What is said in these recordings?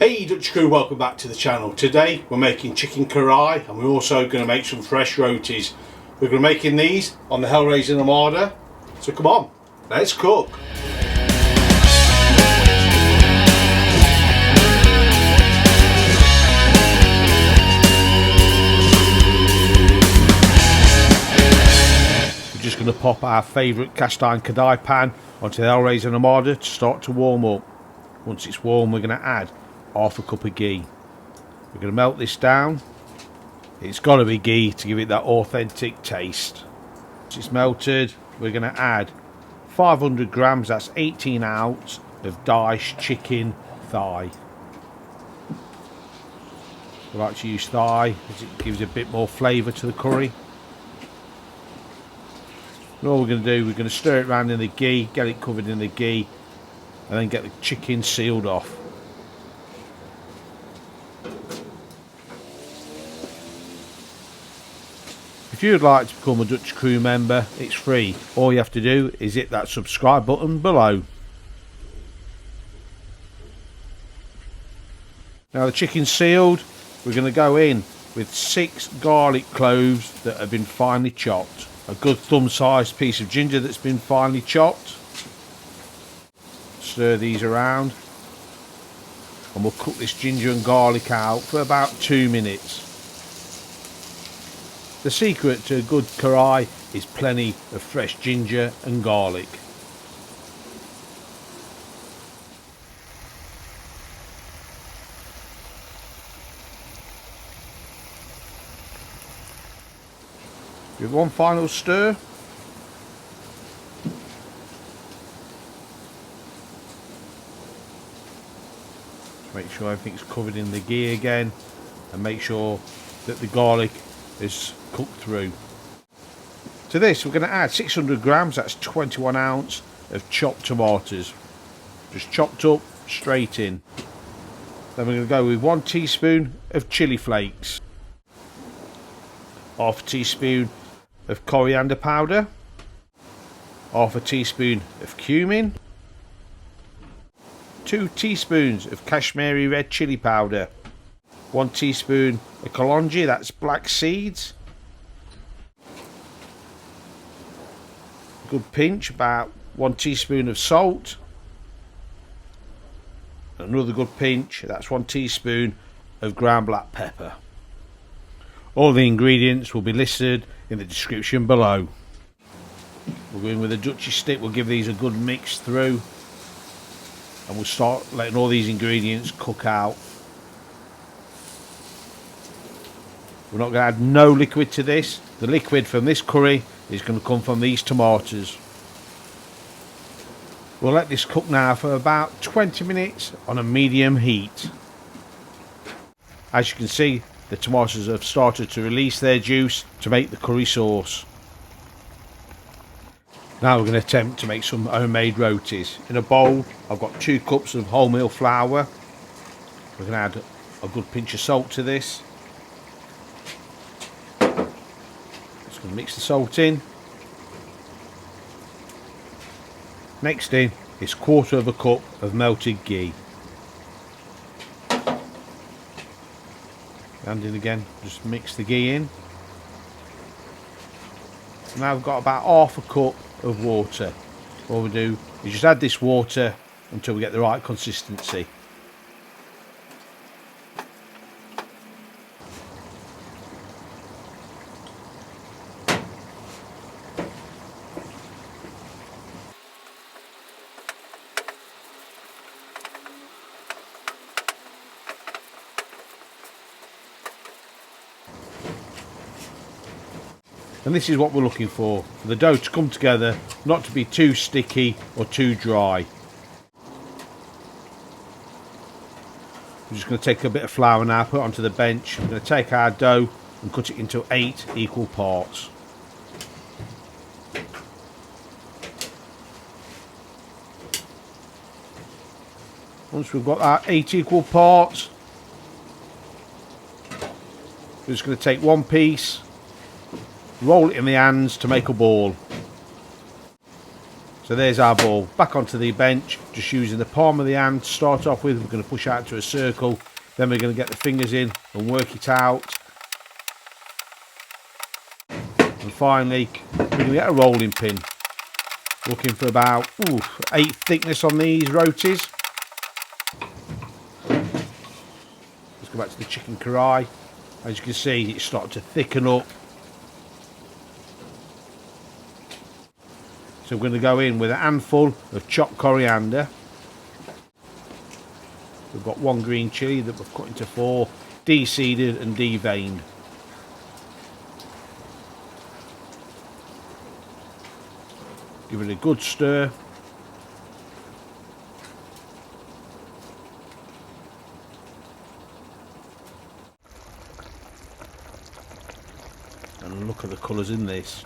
Hey Dutch crew, welcome back to the channel. Today we're making chicken karahi and we're also going to make some fresh rotis. We're going to be making these on the Hellrazr Nomada. So come on, let's cook. We're just going to pop our favourite Cast Iron Kadai Pan onto the Hellrazr Nomada to start to warm up. Once it's warm, we're going to add half a cup of ghee. We're going to melt this down. It's got to be ghee to give it that authentic taste. Once it's melted, we're going to add 500 grams, that's 18 ounce of diced chicken thigh. I like to use thigh as it gives a bit more flavour to the curry. And all we're going to do, we're going to stir it around in the ghee, get it covered in the ghee, and then get the chicken sealed off. If you'd like to become a Dutch crew member, it's free. All you have to do is hit that subscribe button below. Now the chicken's sealed, we're going to go in with 6 garlic cloves that have been finely chopped. A good thumb-sized piece of ginger that's been finely chopped. Stir these around and we'll cook this ginger and garlic out for about 2 minutes. The secret to a good karahi is plenty of fresh ginger and garlic. Give one final stir. Make sure everything's covered in the ghee again and make sure that the garlic is cooked through. To this we're going to add 600 grams, that's 21 ounce of chopped tomatoes. Just chopped up straight in. Then we're going to go with 1 teaspoon of chili flakes, half a teaspoon of coriander powder, half a teaspoon of cumin, 2 teaspoons of Kashmiri red chili powder, 1 teaspoon of kalonji, that's black seeds, a good pinch, about 1 teaspoon of salt, another good pinch, that's 1 teaspoon of ground black pepper. All the ingredients will be listed in the description below. We'll go in with a Dutchy stick, we'll give these a good mix through and we'll start letting all these ingredients cook out. We're not going to add no liquid to this. The liquid from this curry is going to come from these tomatoes. We'll let this cook now for about 20 minutes on a medium heat. As you can see, the tomatoes have started to release their juice to make the curry sauce. Now we're going to attempt to make some homemade rotis. In a bowl I've got 2 cups of wholemeal flour. We're going to add a good pinch of salt to this. Just going to mix the salt in. Next in is 1/4 of a cup of melted ghee. And in again, just mix the ghee in. Now we've got about half a cup of water. All we do is just add this water until we get the right consistency. And this is what we're looking for the dough to come together, not to be too sticky or too dry. We're just going to take a bit of flour now, put it onto the bench. I'm going to take our dough and cut it into 8 equal parts. Once we've got our 8 equal parts, we're just going to take one piece, roll it in the hands to make a ball. So there's our ball. Back onto the bench, just using the palm of the hand to start off with. We're going to push out to a circle, then we're going to get the fingers in and work it out. And finally, we're going to get a rolling pin. Looking for about 8 thickness on these rotis. Let's go back to the Chicken Karahi. As you can see, it's starting to thicken up. So we're going to go in with a handful of chopped coriander. We've got 1 green chilli that we've cut into 4, de-seeded and de-veined. Give it a good stir. And look at the colours in this.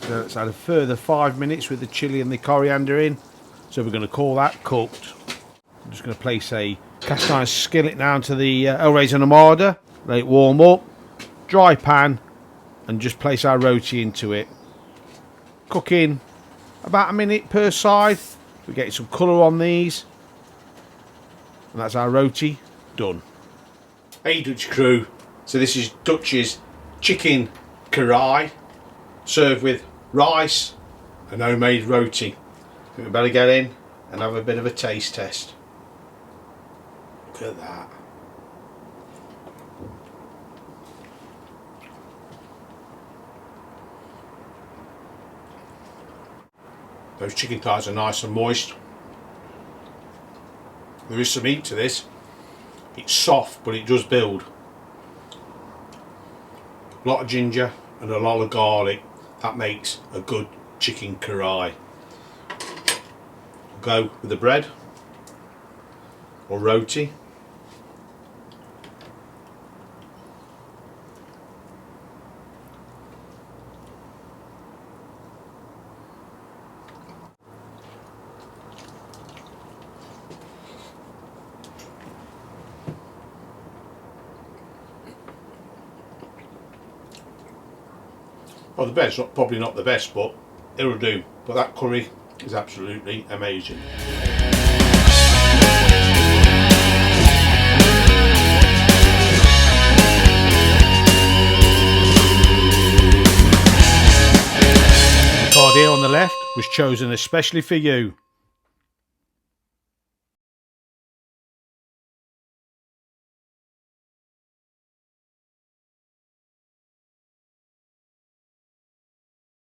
So let's add a further 5 minutes with the chilli and the coriander in. So we're going to call that cooked. I'm just going to place a cast iron skillet now into the Hellrazr Nomada. Let it warm up. Dry pan, and just place our roti into it. Cooking about a minute per side. We're getting some colour on these. And that's our roti done. Hey Dutch crew, so this is Dutch's Chicken Karahi, served with rice and homemade roti. I think we better get in and have a bit of a taste test. Look at that. Those chicken thighs are nice and moist. There is some meat to this. It's soft, but it does build. A lot of ginger and a lot of garlic. That makes a good chicken karahi. Go with the bread or roti. Well, the bread's probably not the best, but it'll do. But that curry is absolutely amazing. The card here on the left was chosen especially for you.